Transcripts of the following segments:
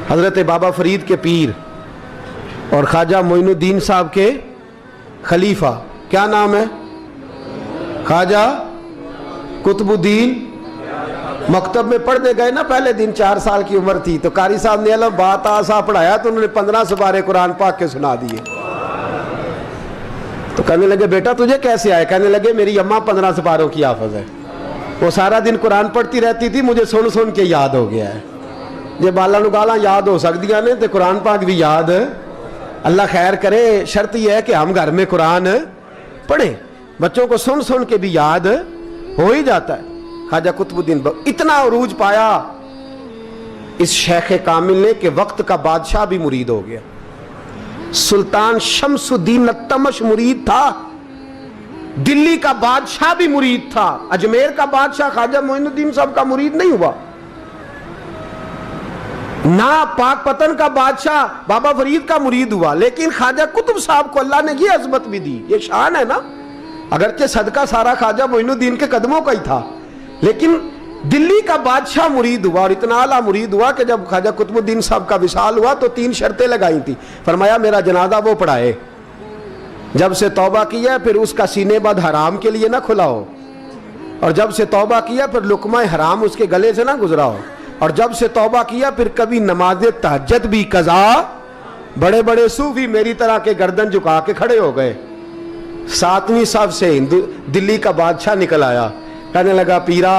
حضرت بابا فرید کے پیر اور خواجہ معین الدین صاحب کے خلیفہ، کیا نام ہے؟ خواجہ قطب الدین۔ مکتب میں پڑھنے گئے نا، پہلے دن 4 سال کی عمر تھی تو قاری صاحب نے علم بات آسا پڑھایا تو انہوں نے 15 سپارے قرآن پاک کے سنا دیے۔ تو کہنے لگے بیٹا تجھے کیسے آئے؟ کہنے لگے میری اماں 15 سپاروں کی حافظ ہے، وہ سارا دن قرآن پڑھتی رہتی تھی، مجھے سن سن کے یاد ہو گیا ہے۔ یہ بالا نگالا یاد ہو سکدیاں نے تو قرآن پاک بھی یاد اللہ خیر کرے۔ شرط یہ ہے کہ ہم گھر میں قرآن پڑھیں، بچوں کو سن سن کے بھی یاد ہو ہی جاتا ہے۔ خواجہ قطب الدین اتنا عروج پایا اس شیخ کامل نے کہ وقت کا بادشاہ بھی مرید ہو گیا۔ سلطان شمس الدین التمش مرید تھا، دلی کا بادشاہ بھی مرید تھا، اجمیر کا بادشاہ خواجہ معین الدین صاحب کا مرید نہیں ہوا، نہ پاک پتن کا بادشاہ بابا فرید کا مرید ہوا، لیکن خواجہ قطب صاحب کو اللہ نے یہ عظمت بھی دی۔ یہ شان ہے نا، اگرچہ صدقہ سارا خواجہ معین الدین کے قدموں کا ہی تھا، لیکن دلی کا بادشاہ مرید ہوا، اور اتنا اعلیٰ مرید ہوا کہ جب خواجہ قطب الدین صاحب کا وصال ہوا تو 3 شرطیں لگائی تھی۔ فرمایا میرا جنازہ وہ پڑھائے، جب سے توبہ کیا پھر اس کا سینے بد حرام کے لیے نہ کھلا ہو، اور جب سے توبہ کیا پھر لقمہ حرام اس کے گلے سے نہ گزرا ہو، اور جب سے توبہ کیا پھر کبھی نماز تہجد بھی قضا۔ بڑے بڑے صوفی میری طرح کے گردن جھکا کے کھڑے ہو گئے۔ 7ویں صف سے دلی کا بادشاہ نکل آیا، کہنے لگا پیرا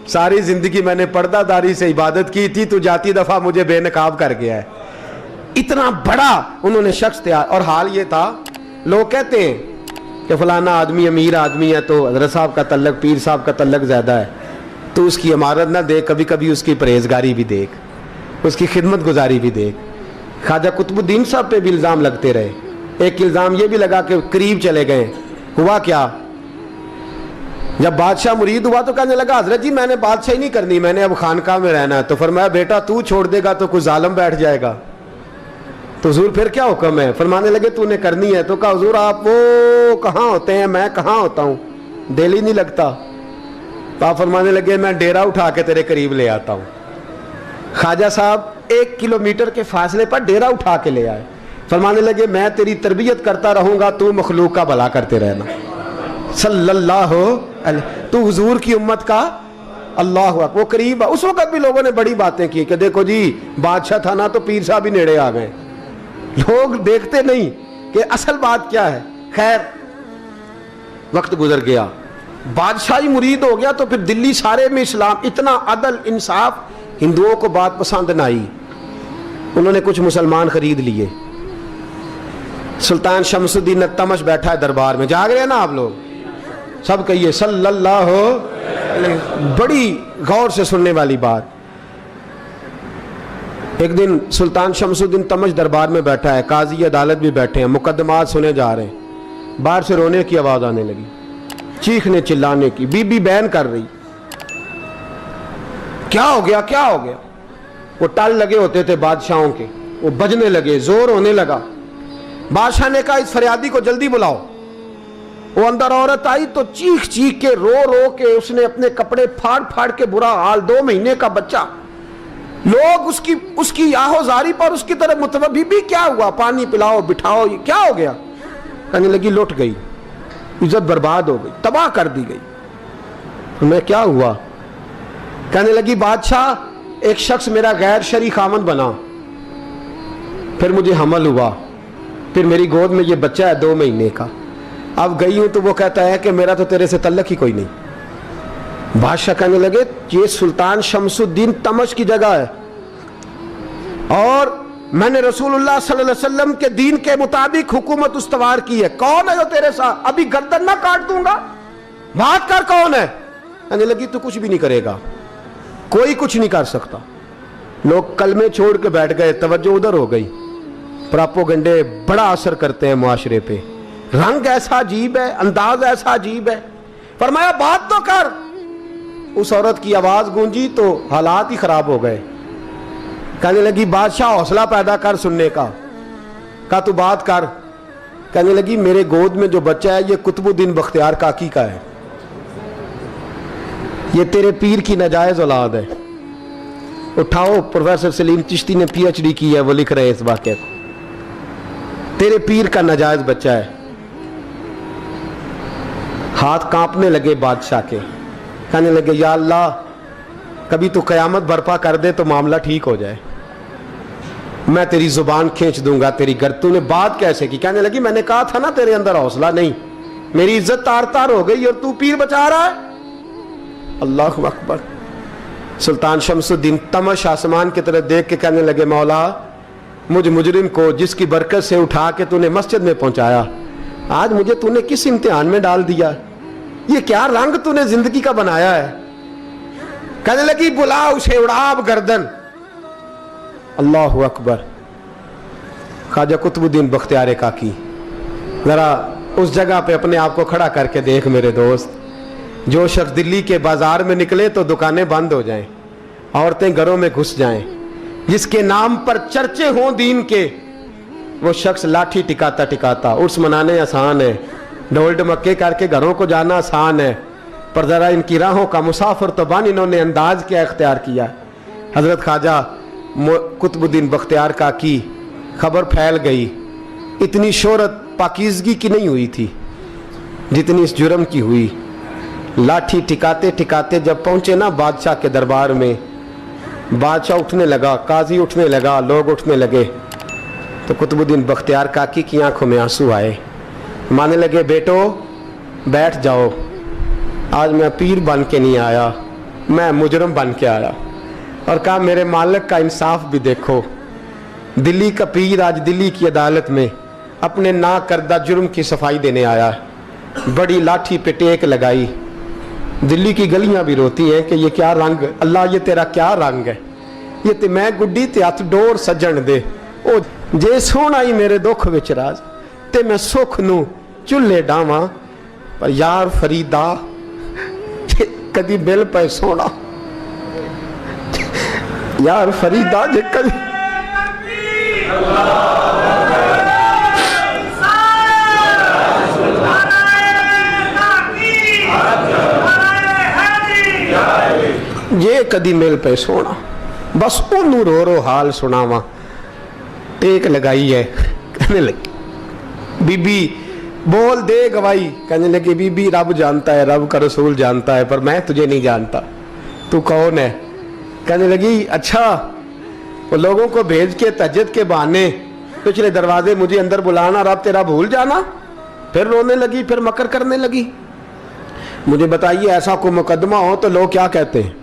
ساری زندگی میں نے پردہ داری سے عبادت کی تھی، تو جاتی دفعہ مجھے بے نقاب کر گیا ہے۔ اتنا بڑا انہوں نے شخص تیار، اور حال یہ تھا لوگ کہتے ہیں کہ فلانا آدمی امیر آدمی ہے تو حضرت صاحب کا تعلق پیر صاحب کا تعلق زیادہ ہے، تو اس کی عمارت نہ دیکھ، کبھی کبھی اس کی پرہیزگاری بھی دیکھ، اس کی خدمت گزاری بھی دیکھ۔ خواجہ قطب الدین صاحب پہ بھی الزام لگتے رہے۔ ایک الزام یہ بھی لگا کہ قریب چلے گئے۔ ہوا کیا؟ جب بادشاہ مرید ہوا تو کہنے لگا حضرت جی میں نے بادشاہی نہیں کرنی، میں نے اب خانقاہ میں رہنا ہے۔ تو فرمایا بیٹا تو چھوڑ دے گا تو کوئی ظالم بیٹھ جائے گا، تو حضور پھر کیا حکم ہے؟ فرمانے لگے تو نے کرنی ہے۔ تو کہا حضور آپ وہ کہاں ہوتے ہیں، میں کہاں ہوتا ہوں، دل ہی نہیں لگتا۔ آپ فرمانے لگے میں ڈیرا اٹھا کے تیرے قریب لے آتا ہوں۔ خواجہ صاحب 1 کلومیٹر کے فاصلے پر ڈیرا اٹھا کے لے آئے۔ فرمانے لگے میں تیری تربیت کرتا رہوں گا، تو مخلوق کا بھلا کرتے رہنا۔ صلی اللہ علیہ، تو حضور کی امت کا اللہ اکبر۔ وہ قریب، اس وقت بھی لوگوں نے بڑی باتیں کی کہ دیکھو جی بادشاہ تھا نا تو پیر صاحب بھی نیڑے آ گئے۔ لوگ دیکھتے نہیں کہ اصل بات کیا ہے۔ خیر وقت گزر گیا، بادشاہی مرید ہو گیا، تو پھر دلی سارے میں اسلام، اتنا عدل انصاف، ہندوؤں کو بات پسند نہ آئی، انہوں نے کچھ مسلمان خرید لیے۔ سلطان شمس الدین التمش بیٹھا ہے دربار میں، جاگ رہے ہیں نا آپ لوگ سب، کہیے صلی اللہ علیہ۔ بڑی غور سے سننے والی بات۔ ایک دن سلطان شمس الدین تمش دربار میں بیٹھا ہے، قاضی عدالت بھی بیٹھے ہیں، مقدمات سنے جا رہے ہیں۔ باہر سے رونے کی آواز آنے لگی، چیخنے چلانے کی، بی بی بیان کر رہی۔ کیا ہو گیا کیا ہو گیا؟ وہ ٹال لگے ہوتے تھے بادشاہوں کے، وہ بجنے لگے، زور ہونے لگا۔ بادشاہ نے کہا اس فریادی کو جلدی بلاؤ۔ وہ اندر عورت آئی تو چیخ چیخ کے رو رو کے اس نے اپنے کپڑے پھاڑ پھاڑ کے، برا حال، 2 مہینے کا بچہ، لوگ اس کی آہو زاری پر اس کی طرف متوجہ۔ بھی کیا ہوا؟ پانی پلاؤ بٹھاؤ، یہ کیا ہو گیا؟ کہنے لگی لٹ گئی، عزت برباد ہو گئی، تباہ کر دی گئی۔ میں کیا ہوا؟ کہنے لگی بادشاہ ایک شخص میرا غیر شرعی خامند بنا، پھر مجھے حمل ہوا، پھر میری گود میں یہ بچہ ہے 2 مہینے کا، اب گئی ہوں تو وہ کہتا ہے کہ میرا تو تیرے سے تعلق ہی کوئی نہیں۔ بادشاہ کہنے لگے یہ سلطان شمس الدین تمش کی جگہ ہے، اور میں نے رسول اللہ صلی اللہ علیہ وسلم کے دین کے مطابق حکومت استوار کی ہے، کون ہے جو تیرے ساتھ؟ ابھی گردن نہ کاٹ دوں گا، بات کر کون ہے؟ کہنے لگی تو کچھ بھی نہیں کرے گا، کوئی کچھ نہیں کر سکتا۔ لوگ کلمے چھوڑ کے بیٹھ گئے، توجہ ادھر ہو گئی۔ پراپوگنڈے بڑا اثر کرتے ہیں معاشرے پہ، رنگ ایسا عجیب ہے، انداز ایسا عجیب ہے۔ فرمایا بات تو کر۔ اس عورت کی آواز گونجی تو حالات ہی خراب ہو گئے۔ کہنے لگی بادشاہ حوصلہ پیدا کر سننے کا۔ کہا تو بات کر۔ کہنے لگی میرے گود میں جو بچہ ہے یہ قطب الدین بختیار کاکی کا ہے، یہ تیرے پیر کی ناجائز اولاد ہے۔ उठाओ, प्रोफेसर सलीम चिश्ती ने PhD की है, वो लिख रहे हैं इस वाक़े को। तेरे पीर का नाजायज बच्चा है। हाथ कांपने लगे बादशाह के, कहने लगे या अल्लाह कभी तू क़यामत बर्पा कर दे तो मामला ठीक हो जाए, मैं तेरी जुबान खींच दूंगा तेरी गर। तूने बात कैसे की? कहने लगी मैंने कहा था ना तेरे अंदर हौसला नहीं, मेरी इज्जत तार तार हो गई और तू पीर बचा रहा है। अल्लाहु अकबर। सुल्तान शमसुद्दीन तमश आसमान की तरफ देख के कहने लगे मौला मुझ मुजरिम को जिसकी बरकत से उठा के तूने मस्जिद में पहुंचाया, आज मुझे तूने किस इम्तिहान में डाल दिया? ये क्या रंग तूने जिंदगी का बनाया है? कहने लगी बुला उसे, उड़ाब गर्दन। अल्लाहु अकबर। ख्वाजा कुतुबुद्दीन बख्तियार काकी, जरा उस जगह पे अपने आप को खड़ा करके देख मेरे दोस्त। जो शख्स दिल्ली के बाजार में निकले तो दुकानें बंद हो जाएं, औरतें घरों में घुस जाएं, जिसके नाम पर चर्चे हों दीन के, वो शख्स लाठी टिकाता टिकाता। उर्स मनाने आसान है, ढोल ढमक्के करके घरों को जाना आसान है, पर जरा इनकी राहों का मुसाफिर तो बन इन्होंने अंदाज क्या इख्तियार किया। हजरत ख्वाजा कुतुबुद्दीन बख्तियार काकी, खबर फैल गई। इतनी शोहरत पाकीज़गी की नहीं हुई थी जितनी इस जुर्म की हुई। लाठी टिकाते टिकाते जब पहुंचे ना बादशाह के दरबार में, बादशाह उठने लगा, काजी उठने लगा, लोग उठने लगे, तो कुतुबुद्दीन बख्तियार काकी की आंखों में आंसू आए। माने लगे बेटो बैठ जाओ, आज मैं पीर बन के नहीं आया, मैं मुजरम बन के आया। और कहा मेरे मालिक का इंसाफ भी देखो, दिल्ली का पीर आज दिल्ली की अदालत में अपने ना करदा जुर्म की सफाई देने आया। बड़ी लाठी पे टेक लगाई। दिल्ली की गलियां भी रोती हैं कि ये क्या रंग, अल्लाह ये तेरा क्या रंग है, ये ते मैं गुड्डी ते हथ डोर सजन दे। ओ जे सोना ही मेरे दुख विच राज ते मैं सुख नू चुल्हे डावां, पर यार फरीदा कदी बिल पे सोना, यार फरीदा जे कदी ये कदी मिल पे सोना, बस ओनू रो रो हाल सुनावा। टेक लगाई है, कहने लगी बीबी बोल दे गवाही। कहने लगी बीबी रब जानता है, रब का रसूल जानता है, पर मैं तुझे नहीं जानता, तू कौन है? कहने लगी अच्छा वो लोगों को भेज के तहज्जुद के बहाने पिछले दरवाजे मुझे अंदर बुलाना, रब तेरा भूल जाना। फिर रोने लगी, फिर मकर करने लगी। मुझे बताइए ऐसा कोई मुकदमा हो तो लोग क्या कहते हैं?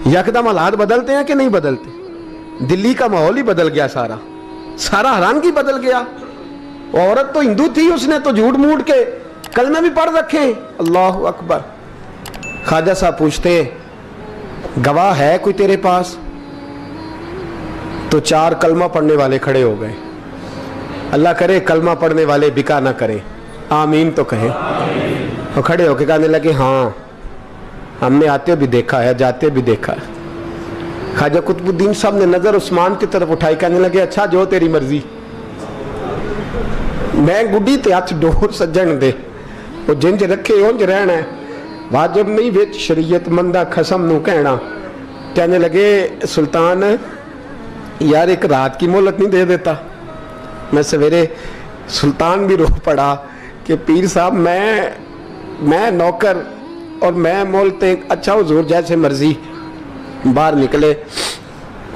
यकदम हालात बदलते हैं कि नहीं बदलते? दिल्ली का माहौल ही बदल गया, सारा सारा रंग ही बदल गया। औरत तो हिंदू थी, उसने तो झूठ मूठ के कलमे भी पढ़ रखे। अल्लाह अकबर। ख्वाजा साहब पूछते गवाह है कोई तेरे पास? तो 4 कलमा पढ़ने वाले खड़े हो गए। अल्लाह करे कलमा पढ़ने वाले बिका ना करें, आमीन तो कहें। और खड़े होके कहने लगे हाँ हमने आते भी देखा है, जाते भी देखा है। ख्वाजा कुतुबुद्दीन साहब ने नजर उस्मान की तरफ उठाई, कहने लगे अच्छा जो तेरी मर्जी, मैं गुड्डी ते हथ डोर सज्जन दे, वो जिंज रखे उंज रहना है, वाजिब नहीं विच शरीयत मंदा खसम नू कहना। कहने लगे सुल्तान यार एक रात की मोहलत नहीं दे देता? मैं सवेरे, सुल्तान भी रो पड़ा कि पीर साहब मैं नौकर और मैं मोलते। अच्छा हुजूर जैसे मर्जी। बाहर निकले,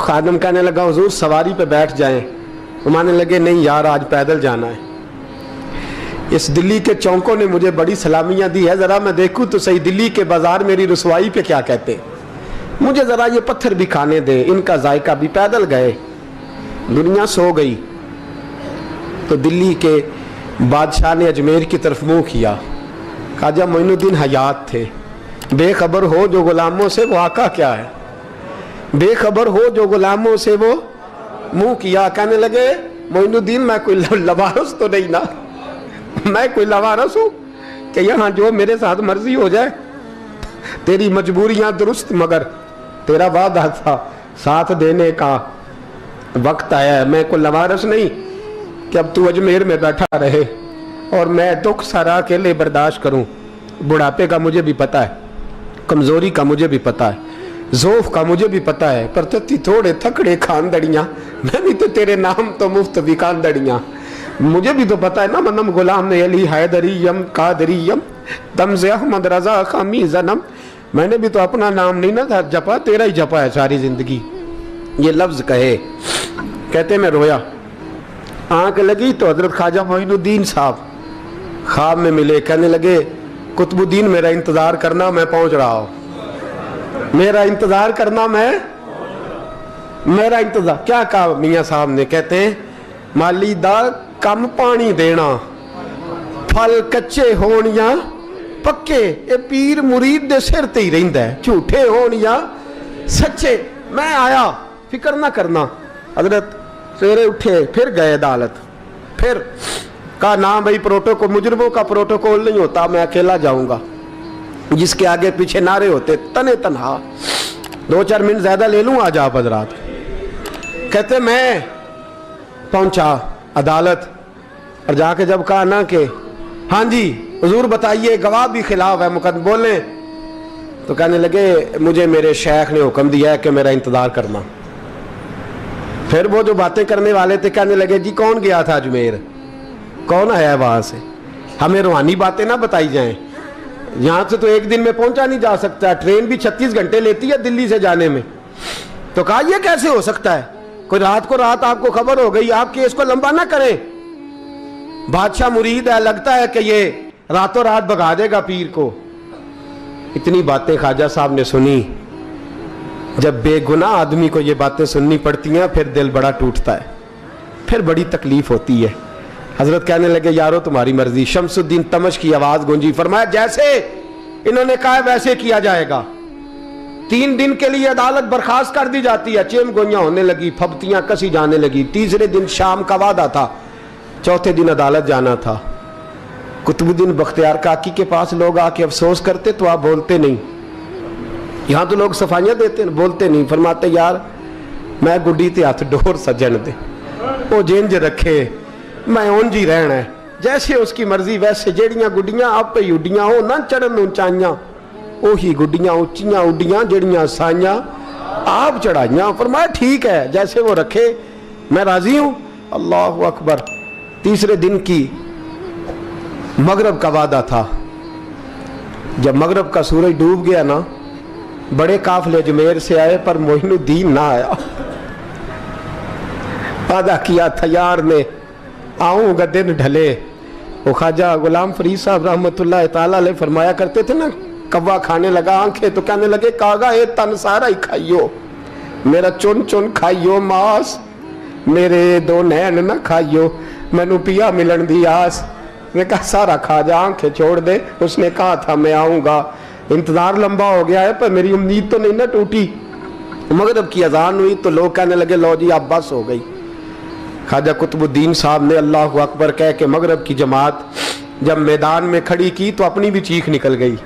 खादम कहने लगा हुजूर सवारी पे बैठ जाएं। वो मानने लगे नहीं यार आज पैदल जाना है। इस दिल्ली के चौंकों ने मुझे बड़ी सलामियां दी है, जरा मैं देखूं तो सही दिल्ली के बाजार मेरी रुसवाई पे क्या कहते। मुझे जरा ये पत्थर भी खाने दे, इनका जायका भी। पैदल गए, दुनिया सो गई तो दिल्ली के बादशाह ने अजमेर की तरफ मुंह किया। ख्वाजा मोइनुद्दीन हयात थे। बेखबर हो जो गुलामों से वो आका क्या है, बेखबर हो जो गुलामों से वो मुंह किया। कहने लगे मोइनुद्दीन मैं कोई लवारस तो नहीं ना, मैं कोई लवारस हूँ कि यहाँ जो मेरे साथ मर्जी हो जाए? तेरी मजबूरियां दुरुस्त, मगर तेरा वादा था साथ देने का वक्त आया है। मैं कोई लवारस नहीं कि अब तू अजमेर में बैठा रहे और मैं दुख सारा अकेले बर्दाश्त करूं। बुढ़ापे का मुझे भी पता है, कमजोरी का मुझे भी पता है, ज़ोफ़ का मुझे भी पता है, पर तत्ती थोड़े थकड़े खानदड़ियाँ, मैं भी तो तेरे नाम तो मुफ्त भी खानदड़ियाँ। मुझे भी तो पता है ना, मनम गुलाम ने अली हैदरियम कादरियम तमज़े अहमद रज़ा खामी ज़नम। मैंने भी तो अपना नाम नहीं ना था जपा, तेरा ही जपा है सारी ज़िंदगी। ये लफ्ज़ कहे, कहते मैं रोया, आँख लगी तो हज़रत ख्वाजा मोइनुद्दीन साहब ख्वाब में मिले। कहने लगे कुतुबुद्दीन मेरा इंतज़ार करना, मैं पहुँच रहा हूँ। मेरा इंतज़ार करना, मेरा इंतज़ार। क्या कहा मियाँ साहब ने? कहते हैं माली दा कम पानी देना, फल कच्चे होण या पक्के, ये पीर मुरीद दे सिर ते ही रहिंदा है, झूठे होण या सच्चे। मैं आया, फिक्र ना करना। हजरत सवेरे उठे, फिर गए अदालत, फिर कहा ना भाई प्रोटोकॉल, मुजरमों का प्रोटोकॉल नहीं होता, मैं अकेला जाऊंगा। जिसके आगे पीछे नारे होते तने तनहा, 2-4 मिनट ज्यादा ले लूं आज आप हजरात। कहते मैं पहुंचा अदालत और जाके जब कहा ना कि हाँ जी हुजूर बताइए, गवाह भी खिलाफ है, मुकदमा बोले, तो कहने लगे मुझे मेरे शेख ने हुक्म दिया है कि मेरा इंतजार करना। फिर वो जो बातें करने वाले थे कहने लगे जी कौन गया था अजमेर, कौन आया है वहां से, हमें रूहानी बातें ना बताई जाएं। यहाँ से तो एक दिन में पहुंचा नहीं जा सकता, ट्रेन भी 36 घंटे लेती है दिल्ली से जाने में। तो कहा यह कैसे हो सकता है, कोई रात को रात आपको खबर हो गई, आप केस को लंबा ना करें, बादशाह मुरीद है, लगता है कि ये रातों रात भगा देगा पीर को। इतनी बातें ख्वाजा साहब ने सुनी। जब बेगुनाह आदमी को ये बातें सुननी पड़ती हैं फिर दिल बड़ा टूटता है, फिर बड़ी तकलीफ होती है। हजरत कहने लगे यारो तुम्हारी मर्जी। शमसुद्दीन तमश की आवाज गूंजी, फरमाया जैसे इन्होंने कहा वैसे किया जाएगा। 3 दिन के लिए अदालत बर्खास्त कर दी जाती है। चेम गोइयां होने लगी, फबतियां कसी जाने लगी। तीसरे दिन शाम का वादा था, चौथे दिन अदालत जाना था। कुतुबुद्दीन बख्तियार काकी के पास लोग आके अफसोस करते तो आप बोलते नहीं, यहाँ तो लोग सफाइयाँ देते बोलते नहीं। फरमाते यार मैं गुड्डी ते हथ डोर सजन दे, वो जिंज रखे मैं उंज ही रहना है, जैसे उसकी मर्जी वैसे। जेड़ियां गुड्डियां आप पे उड्डियां हो ना चढ़न ऊंचाइयां, ओही गुड्डियां उच्चियां उड्डियां जेड़ियां साइयां आप चढ़ाइयां। फरमाया ठीक है, जैसे वो रखे मैं राजी हूं। अल्लाह अकबर। तीसरे दिन की मगरब का वादा था। जब मगरब का सूरज डूब गया ना, बड़े काफले अजमेर से आए पर मोइनुद्दीन ना आया। वादा किया था यार ने, आऊंगा दिन ढले। वो ख्वाजा गुलाम फरीद साहब रहमतुल्लाह ताला अलैह फरमाया करते थे ना, कव्वा खाने लगा आंखें तो कहने लगे कागा ये तन सारा ही खाइयो, मेरा चुन चुन खाइयो मास, मेरे 2 नैन ना खाइयो, मैनू पिया मिलन दी आस। ने कहा सारा खा जा, आंखें छोड़ दे। उसने कहा था मैं आऊंगा, इंतजार लंबा हो गया है पर मेरी उम्मीद तो नहीं ना टूटी। मगरिब की अजान हुई तो लोग कहने लगे लो जी अब बस हो गई। ख्वाजा कुतुबुद्दीन साहब ने अल्लाह अकबर कह के मगरिब की जमात जब मैदान में खड़ी की तो अपनी भी चीख निकल गई,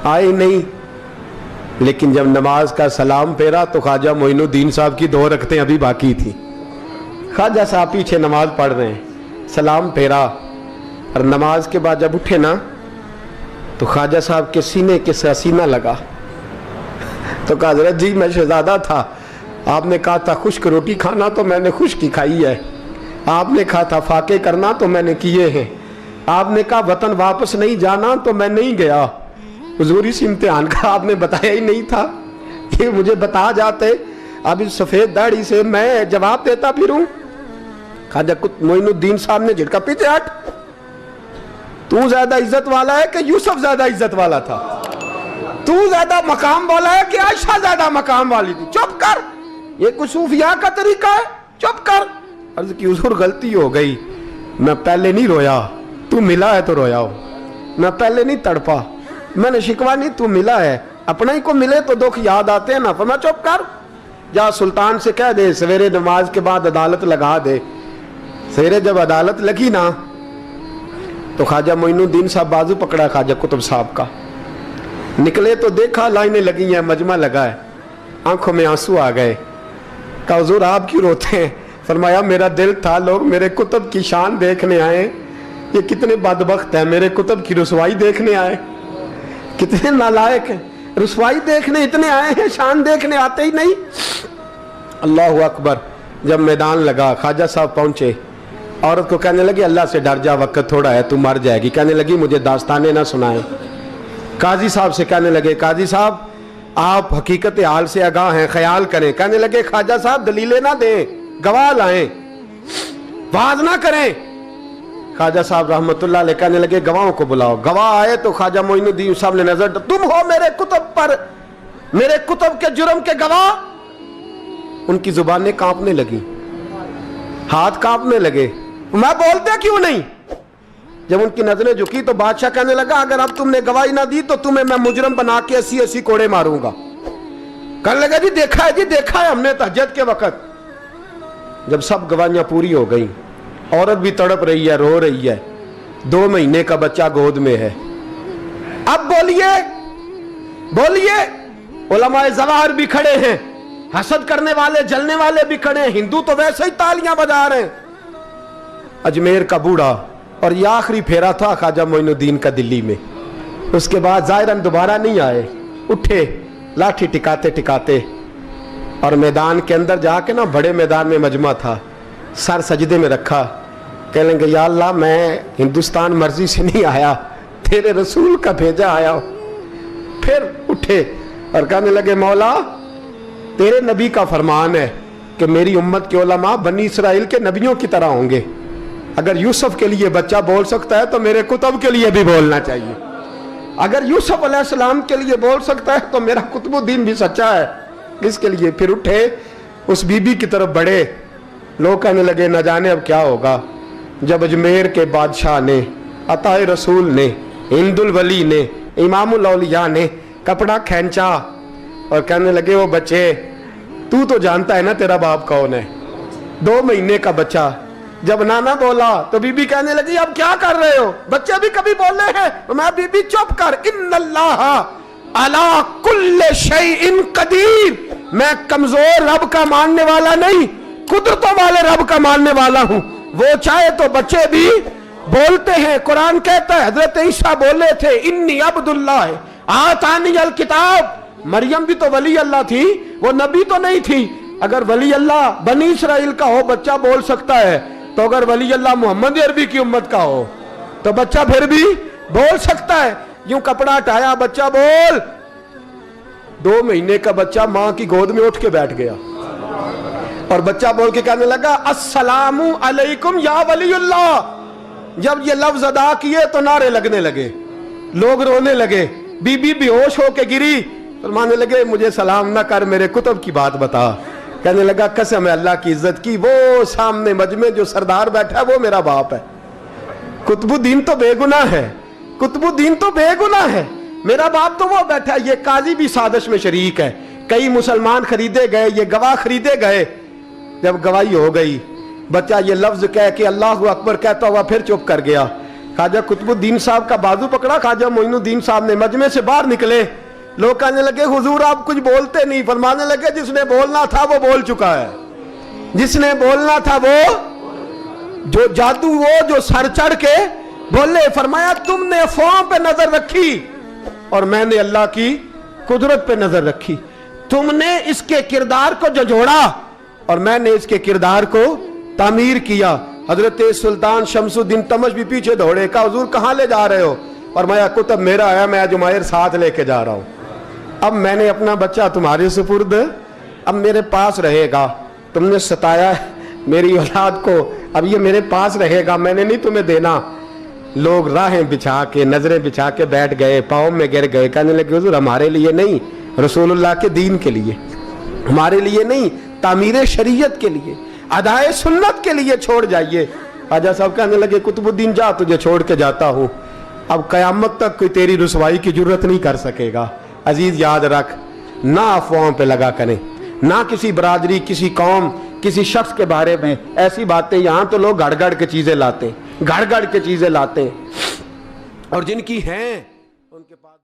आए नहीं। लेकिन जब नमाज का सलाम फेरा तो ख्वाजा मोइनुद्दीन साहब की 2 रकतें अभी बाकी थी। ख्वाजा साहब पीछे नमाज पढ़ रहे हैं, सलाम फेरा और नमाज के बाद जब उठे ना तो ख्वाजा साहब के सीने के सीना लगा। तो कहा हजरत जी मैं शहजादा था, आपने कहा था खुश्क रोटी खाना तो मैंने खुश्क ही खाई है, आपने कहा था फाके करना तो मैंने किए हैं, आपने कहा वतन वापस नहीं जाना तो मैं नहीं गया। हुजूर इस इम्तिहान का आपने बताया ही नहीं था, ये मुझे बता जाते, अब इस सफेद दाढ़ी से मैं जवाब देता फिरूं। ख्वाजा मोइनुद्दीन साहब ने झिड़का, पीछे हट, तू ज्यादा इज्जत वाला है कि यूसुफ ज्यादा इज्जत वाला था, तू ज्यादा मकाम वाला है कि आयशा ज्यादा मकाम वाली थी, चुप कर, ये कुछ सूफिया का तरीका है, चुप कर। अर्ज की हुजूर गलती हो गई, मैं पहले नहीं रोया, तू मिला है तो रोया हो, मैं पहले नहीं तड़पा, मैंने शिकवा नहीं, तू मिला है, अपना ही को मिले तो दुख याद आते हैं ना। पर मैं चुप कर, जा सुल्तान से कह दे सवेरे नमाज के बाद अदालत लगा दे। सवेरे जब अदालत लगी ना तो ख्वाजा मोइनुद्दीन साहब बाजू पकड़ा ख्वाजा कुतुब साहब का, निकले तो देखा लाइनें लगी हैं, मजमा लगा है, आंखों में आंसू आ गए। कहा हुजूर आप क्यों रोते हैं? फरमाया मेरा दिल था लोग मेरे कुतुब की शान देखने आए, ये कितने बदबख्त हैं, मेरे कुतुब की रुसवाई देखने आए, कितने नालायक हैं। रुसवाई देखने इतने आए हैं, शान देखने आते ही नहीं। अल्लाह अकबर। जब मैदान लगा, ख्वाजा साहब पहुंचे, औरत को कहने लगी अल्लाह से डर जा, वक्त थोड़ा है, तू मर जाएगी। कहने लगी मुझे दास्ताने ना सुनाए। काजी साहब से कहने लगे काजी साहब आप हकीकत हाल से आगाह हैं, ख्याल करें। कहने लगे ख्वाजा साहब दलीलें ना दें, गवाह लाएं, वाज ना करें। ख्वाजा साहब रहमतुल्लाह अलैह कहने लगे गवाहों को बुलाओ। गवाह आए तो ख्वाजा मोइनुद्दीन साहब ने नजर, तुम हो मेरे कुतुब पर, मेरे कुतुब के जुर्म के गवाह। उनकी जुबानें कांपने लगी, हाथ कांपने लगे, मैं बोलते क्यों नहीं। जब उनकी नजरें झुकी तो बादशाह कहने लगा अगर अब तुमने गवाही ना दी तो तुम्हें मैं मुजरम बना के 80-80 कोड़े मारूंगा। कहने लगा जी देखा है, जी देखा है हमने तहज्जुद के वक्त। जब सब गवाहियां पूरी हो गई, औरत भी तड़प रही है, रो रही है, 2 महीने का बच्चा गोद में है। अब बोलिए बोलिए, उलमाए ज़वाहिर भी खड़े हैं, हसद करने वाले जलने वाले भी खड़े हैं, हिंदू तो वैसे ही तालियां बजा रहे हैं। अजमेर का बूढ़ा, और ये आखिरी फेरा था ख्वाजा मोइनुद्दीन का दिल्ली में। उसके बाद ज़ाहिरन दोबारा नहीं आए, उठे लाठी टिकाते टिकाते और मैदान के अंदर जाके ना, बड़े मैदान में मजमा था, सर सजदे में रखा। कह लेंगे या अल्लाह मैं हिंदुस्तान मर्जी से नहीं आया, तेरे रसूल का भेजा आया हूं। फिर उठे और कहने लगे मौला तेरे नबी का फरमान है कि मेरी उम्मत के उलमा बनी इसराइल के नबियों की तरह होंगे। अगर यूसुफ के लिए बच्चा बोल सकता है तो मेरे कुतुब के लिए भी बोलना चाहिए। अगर यूसुफ अलैहिस्सलाम के लिए बोल सकता है तो मेरा कुतुबुद्दीन भी सच्चा है। इसके लिए फिर उठे, उस बीबी की तरफ बढ़े। लोग कहने लगे न जाने अब क्या होगा। जब अजमेर के बादशाह ने, अताए रसूल ने, हिंदुल वली ने, इमामुल औलिया ने कपड़ा खींचा और कहने लगे वो बच्चे तू तो जानता है ना तेरा बाप कौन है। 2 महीने का बच्चा। जब नाना बोला तो बीबी कहने लगी अब क्या कर रहे हो, बच्चे भी कभी बोल रहे हैं। मैं बीबी चुप कर, इन्नल्लाह अला कुल्ले शैइन कदीर, मैं कमजोर रब का मानने वाला नहीं, कुदरतों वाले रब का मानने वाला हूं। वो चाहे तो बच्चे भी बोलते हैं। कुरान कहता है हजरत ईसा बोले थे इन्नी अब्दुल्लाह आतानी अल किताब। मरियम भी तो वली अल्लाह थी, वो नबी तो नहीं थी। अगर वली अल्लाह बनी इसराइल का हो बच्चा बोल सकता है, तो अगर वली अल्लाह मोहम्मद अरबी की उम्मत का हो तो बच्चा फिर भी बोल सकता है। यूं कपड़ा हटाया, बच्चा बोल। 2 महीने का बच्चा मां की गोद में उठ के बैठ गया और बच्चा बोल के कहने लगा अस्सलामु अलैकुम या वलीउल्लाह। जब ये लफ्ज अदा किए तो नारे लगने लगे, लोग रोने लगे, बीबी बेहोश होके गिरी। फरमाने लगे मुझे सलाम ना कर, मेरे कुतुब की बात बता। कहने लगा कसम है अल्लाह की इज्जत की, वो सामने मजमे जो सरदार बैठा है वो मेरा बाप है। कुतुबुद्दीन तो बेगुनाह है, कुतुबुद्दीन तो बेगुनाह है, मेरा बाप तो वो बैठा है। ये काजी भी साजिश में शरीक है। कई मुसलमान खरीदे गए, ये गवाह खरीदे गए। जब गवाही हो गई, बच्चा ये लफ्ज कह के अल्लाह अकबर कहता हुआ फिर चुप कर गया। ख्वाजा कुतुबुद्दीन साहब का बाजू पकड़ा, ख्वाजा मोइनुद्दीन साहब ने मजमे से बाहर निकले। लोग कहने लगे हुजूर आप कुछ बोलते नहीं। फरमाने लगे जिसने बोलना था वो बोल चुका है, जिसने बोलना था वो जो जादू, वो जो सर चढ़ के बोले। फरमाया तुमने अफवाहों पे नजर रखी और मैंने अल्लाह की कुदरत पे नजर रखी। तुमने इसके किरदार को झंझोड़ा और मैंने इसके किरदार को तामीर किया। हजरत सुल्तान शमसुद्दीन तमश भी पीछे दौड़े, कहा हुजूर कहां ले जा रहे हो। और मैं कुतुब मेरा है, मैं जुमैर साथ लेके जा रहा हूं। अब मैंने अपना बच्चा तुम्हारे सुपुर्द, अब मेरे पास रहेगा। तुमने सताया मेरी औलाद को, अब ये मेरे पास रहेगा, मैंने नहीं तुम्हें देना। लोग राहें बिछा के, नजरें बिछा के बैठ गए, पाँव में गिर गए। कहने लगे हुजूर हमारे लिए नहीं, रसूलुल्लाह के दीन के लिए, हमारे लिए नहीं, तामीर शरीयत के लिए, अदाए सुन्नत के लिए छोड़ जाइए। ख्वाजा साहब कहने लगे कुतुबुद्दीन जा, तुझे छोड़ के जाता हूं, अब कयामत तक कोई तेरी रुसवाई की जरूरत नहीं कर सकेगा। अजीज याद रख, ना अफवाहों पे लगा करें, ना किसी बरादरी, किसी कौम, किसी शख्स के बारे में ऐसी बातें। यहां तो लोग गड़ गड़ के चीजें लाते, गड़ गड़ के चीजें लाते, और जिनकी हैं उनके पास